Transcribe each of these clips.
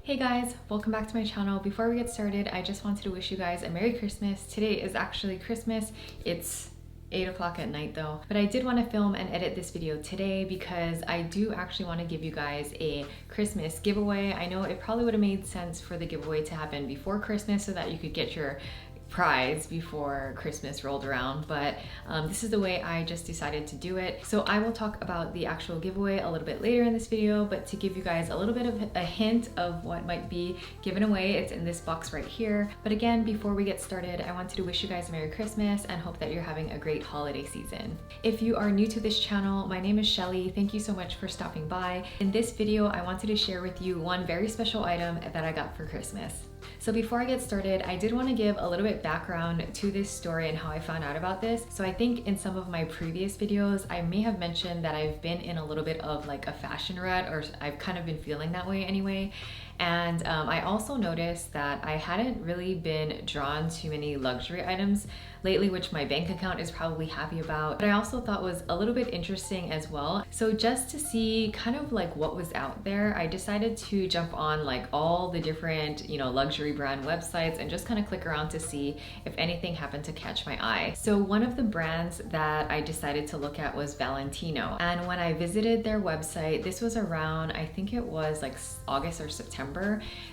Hey guys, welcome back to my channel. Before we get started, I just wanted to wish you guys a Merry Christmas. Today is actually Christmas. It's 8 o'clock at night though, but I did want to film and edit this video today because I do actually want to give you guys a Christmas giveaway. I know it probably would have made sense for the giveaway to happen before Christmas so that you could get your prize before Christmas rolled around, but this is the way I just decided to do it. So I will talk about the actual giveaway a little bit later in this video, but to give you guys a little bit of a hint of what might be given away, it's in this box right here. But again, before we get started, I wanted to wish you guys a Merry Christmas and hope that you're having a great holiday season. If you are new to this channel, my name is Shelly. Thank you so much for stopping by. In this video, I wanted to share with you one very special item that I got for Christmas. So before I get started, I did want to give a little bit background to this story and how I found out about this. So I think in some of my previous videos, I may have mentioned that I've been in a little bit of like a fashion rut, or I've kind of been feeling that way anyway. And I also noticed that I hadn't really been drawn to many luxury items lately, which my bank account is probably happy about, but I also thought was a little bit interesting as well. So just to see kind of like what was out there, I decided to jump on like all the different, luxury brand websites and just kind of click around to see if anything happened to catch my eye. So one of the brands that I decided to look at was Valentino. And when I visited their website, this was around, I think it was like August or September,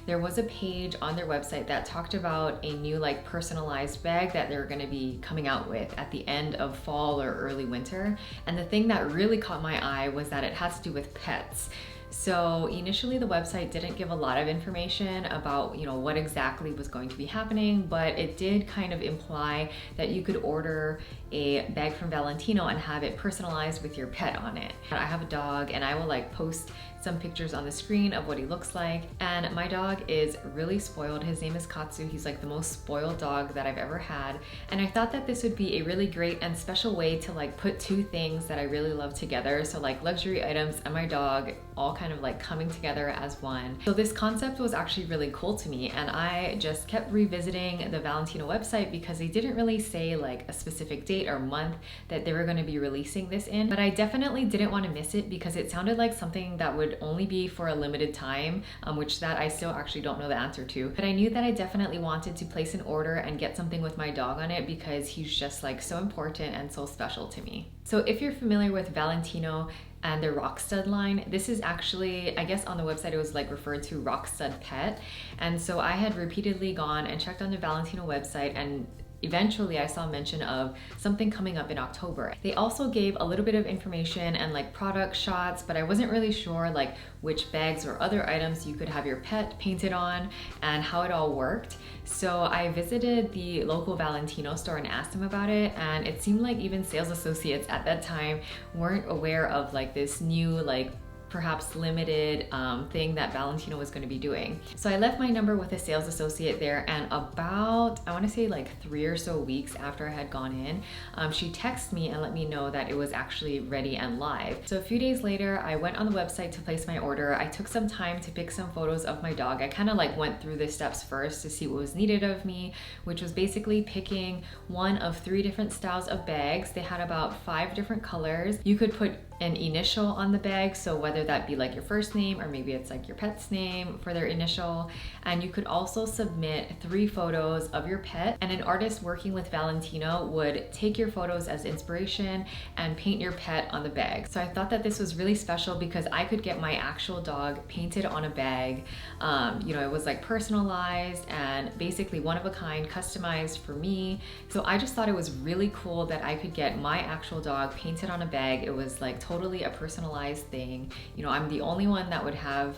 there was a page on their website that talked about a new like personalized bag that they're going to be coming out with at the end of fall or early winter. And the thing that really caught my eye was that it has to do with pets. So initially the website didn't give a lot of information about, what exactly was going to be happening, but it did kind of imply that you could order a bag from Valentino and have it personalized with your pet on it. I have a dog and I will like post some pictures on the screen of what he looks like. And my dog is really spoiled. His name is Katsu. He's like the most spoiled dog that I've ever had. And I thought that this would be a really great and special way to like put two things that I really love together. So like luxury items and my dog all kind of like coming together as one. So this concept was actually really cool to me. And I just kept revisiting the Valentino website because they didn't really say like a specific date or month that they were going to be releasing this in. But I definitely didn't want to miss it because it sounded like something that would only be for a limited time, which that I still actually don't know the answer to. But I knew that I definitely wanted to place an order and get something with my dog on it because he's just like so important and so special to me. So if you're familiar with Valentino and their Rockstud line, this is actually, I guess on the website it was like referred to Rockstud Pet. And so I had repeatedly gone and checked on the Valentino website, and eventually I saw mention of something coming up in October. They also gave a little bit of information and like product shots, but I wasn't really sure like which bags or other items you could have your pet painted on and how it all worked. So I visited the local Valentino store and asked them about it, and it seemed like even sales associates at that time weren't aware of like this new like perhaps limited thing that Valentino was going to be doing. So I left my number with a sales associate there, and about, I want to say like 3 or so weeks after I had gone in, she texted me and let me know that it was actually ready and live. So a few days later, I went on the website to place my order. I took some time to pick some photos of my dog. I kind of like went through the steps first to see what was needed of me, which was basically picking one of 3 different styles of bags. They had about 5 different colors. You could put an initial on the bag, so whether that be like your first name or maybe it's like your pet's name for their initial. And you could also submit 3 photos of your pet, and an artist working with Valentino would take your photos as inspiration and paint your pet on the bag. So I thought that this was really special because I could get my actual dog painted on a bag. It was like personalized and basically one of a kind, customized for me. So I just thought it was really cool that I could get my actual dog painted on a bag. It was like totally a personalized thing. I'm the only one that would have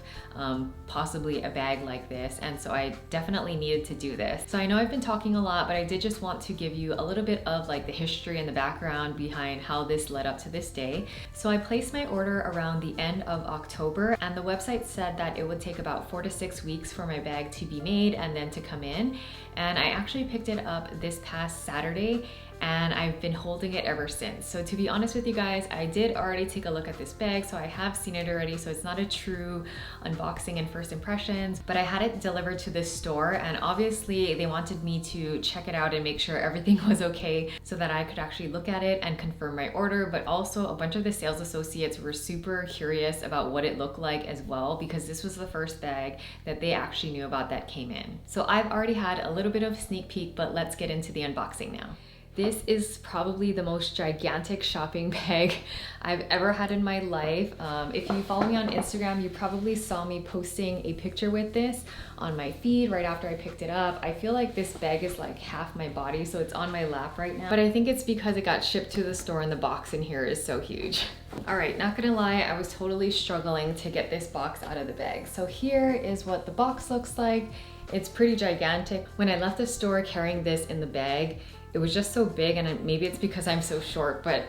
possibly a bag like this, and so I definitely needed to do this. So I know I've been talking a lot, but I did just want to give you a little bit of like the history and the background behind how this led up to this day. So I placed my order around the end of October, and the website said that it would take about 4 to 6 weeks for my bag to be made and then to come in. And I actually picked it up this past Saturday, and I've been holding it ever since. So to be honest with you guys, I did already take a look at this bag, so I have seen it already, so it's not a true unboxing and first impressions, but I had it delivered to this store, and obviously they wanted me to check it out and make sure everything was okay so that I could actually look at it and confirm my order. But also a bunch of the sales associates were super curious about what it looked like as well, because this was the first bag that they actually knew about that came in. So I've already had a little bit of sneak peek, but let's get into the unboxing now. This is probably the most gigantic shopping bag I've ever had in my life. If you follow me on Instagram, you probably saw me posting a picture with this on my feed right after I picked it up. I feel like this bag is like half my body, so it's on my lap right now. But I think it's because it got shipped to the store and the box in here is so huge. All right, not gonna lie, I was totally struggling to get this box out of the bag. So here is what the box looks like. It's pretty gigantic. When I left the store carrying this in the bag, it was just so big, and maybe it's because I'm so short, but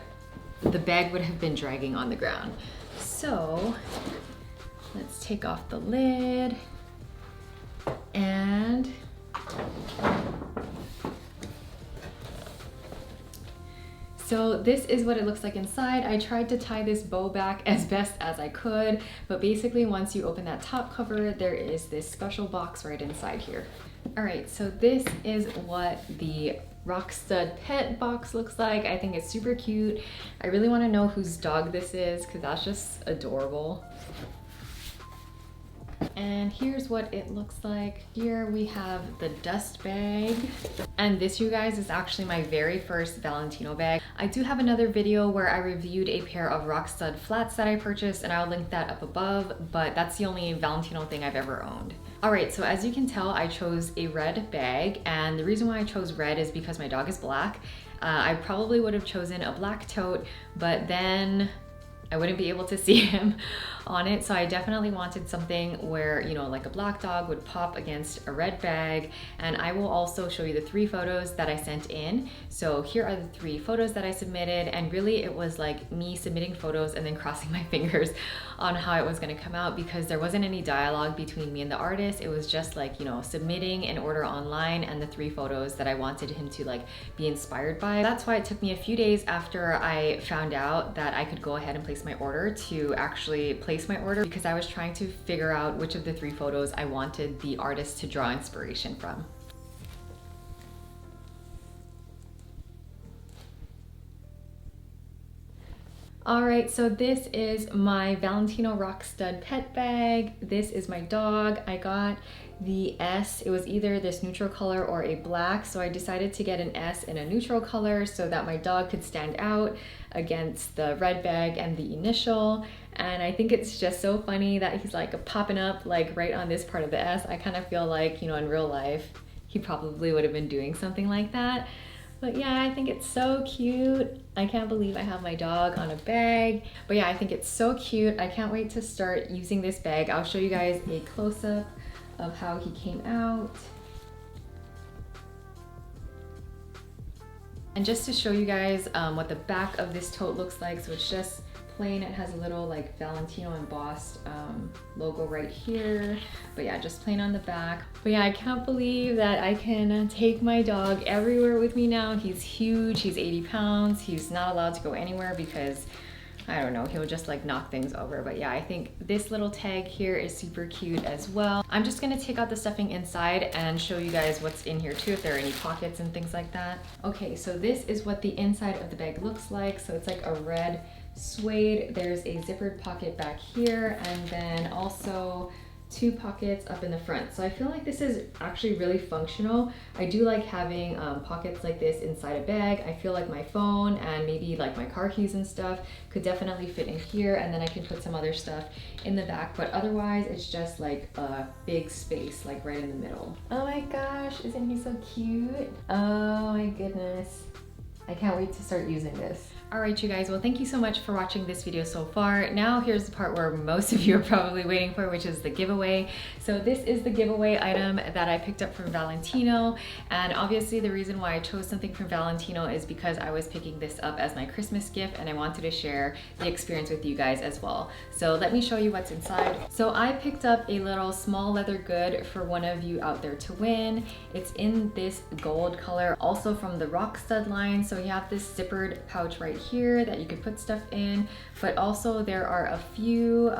the bag would have been dragging on the ground. So let's take off the lid, and so this is what it looks like inside. I tried to tie this bow back as best as I could, but basically once you open that top cover, there is this special box right inside here. All right, so this is what the Rockstud pet box looks like. I think it's super cute. I really want to know whose dog this is because that's just adorable. And here's what it looks like. Here we have the dust bag. And this, you guys, is actually my very first Valentino bag. I do have another video where I reviewed a pair of Rockstud flats that I purchased, and I'll link that up above, but that's the only Valentino thing I've ever owned. All right, so as you can tell, I chose a red bag, and the reason why I chose red is because my dog is black. I probably would have chosen a black tote, but then I wouldn't be able to see him on it. So I definitely wanted something where, you know, like a black dog would pop against a red bag. And I will also show you the 3 photos that I sent in. So here are the 3 photos that I submitted. And really it was like me submitting photos and then crossing my fingers on how it was gonna come out, because there wasn't any dialogue between me and the artist. It was just like, you know, submitting an order online and the 3 photos that I wanted him to like be inspired by. That's why it took me a few days after I found out that I could go ahead and place my order to actually place my order, because I was trying to figure out which of the 3 photos I wanted the artist to draw inspiration from. All right, so this is my Valentino Rockstud pet bag. This is my dog. I got the S. It was either this neutral color or a black, so I decided to get an S in a neutral color so that my dog could stand out against the red bag and the initial. And I think it's just so funny that he's like popping up like right on this part of the S. I kind of feel like, you know, in real life, he probably would have been doing something like that. But yeah, I think it's so cute. I can't believe I have my dog on a bag. But yeah, I think it's so cute. I can't wait to start using this bag. I'll show you guys a close-up of how he came out. And just to show you guys what the back of this tote looks like, so it's just plain. It has a little like Valentino embossed logo right here, but yeah, just plain on the back. But yeah, I can't believe that I can take my dog everywhere with me now. He's huge, he's 80 pounds. He's not allowed to go anywhere because I don't know, he'll just like knock things over. But yeah, I think this little tag here is super cute as well. I'm just gonna take out the stuffing inside and show you guys what's in here too, if there are any pockets and things like that. Okay, so this is what the inside of the bag looks like. So it's like a red suede. There's a zippered pocket back here, and then also 2 pockets up in the front. So I feel like this is actually really functional. I do like having pockets like this inside a bag. I feel like my phone and maybe like my car keys and stuff could definitely fit in here, and then I can put some other stuff in the back, but otherwise it's just like a big space like right in the middle. Oh my gosh, isn't he so cute? Oh my goodness. I can't wait to start using this. Alright you guys, well thank you so much for watching this video so far. Now here's the part where most of you are probably waiting for, which is the giveaway. So this is the giveaway item that I picked up from Valentino, and obviously the reason why I chose something from Valentino is because I was picking this up as my Christmas gift and I wanted to share the experience with you guys as well. So let me show you what's inside. So I picked up a little small leather good for one of you out there to win. It's in this gold color, also from the Rockstud line. So you have this zippered pouch right here that you could put stuff in, but also there are a few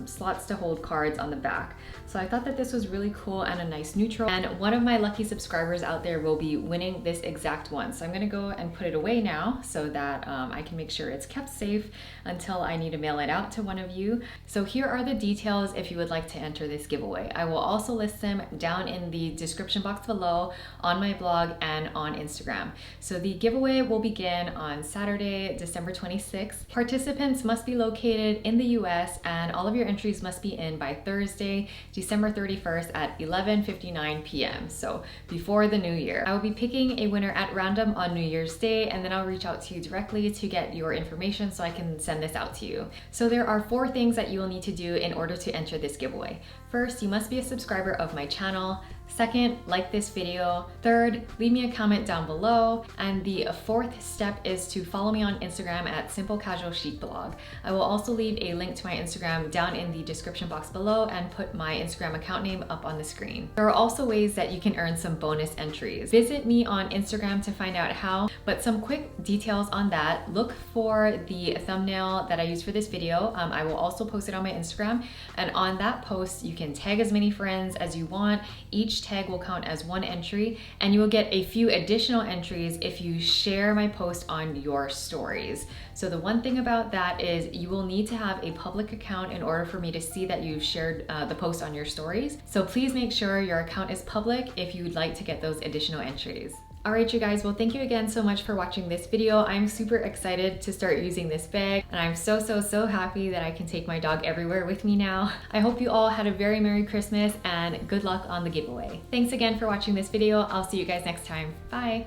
slots to hold cards on the back. So I thought that this was really cool and a nice neutral, and one of my lucky subscribers out there will be winning this exact one. So I'm gonna go and put it away now so that I can make sure it's kept safe until I need to mail it out to one of you. So here are the details if you would like to enter this giveaway. I will also list them down in the description box below, on my blog, and on Instagram. So the giveaway will begin on Saturday, December 26th. Participants must be located in the US and all of your entries must be in by Thursday, December 31st at 11:59 p.m. So before the new year. I will be picking a winner at random on New Year's Day, and then I'll reach out to you directly to get your information so I can send this out to you. So there are 4 things that you will need to do in order to enter this giveaway. First, you must be a subscriber of my channel. Second, like this video. Third, leave me a comment down below. And the 4th step is to follow me on Instagram at Simple Casual Chic Blog. I will also leave a link to my Instagram down in the description box below and put my Instagram account name up on the screen. There are also ways that you can earn some bonus entries. Visit me on Instagram to find out how, but some quick details on that. Look for the thumbnail that I used for this video. I will also post it on my Instagram, and on that post you can tag as many friends as you want. Each tag will count as 1 entry, and you will get a few additional entries if you share my post on your stories. So the one thing about that is you will need to have a public account in order for me to see that you've shared the post on your stories. So please make sure your account is public if you'd like to get those additional entries. Alright you guys, well thank you again so much for watching this video. I'm super excited to start using this bag, and I'm so happy that I can take my dog everywhere with me now. I hope you all had a very Merry Christmas and good luck on the giveaway. Thanks again for watching this video. I'll see you guys next time. Bye!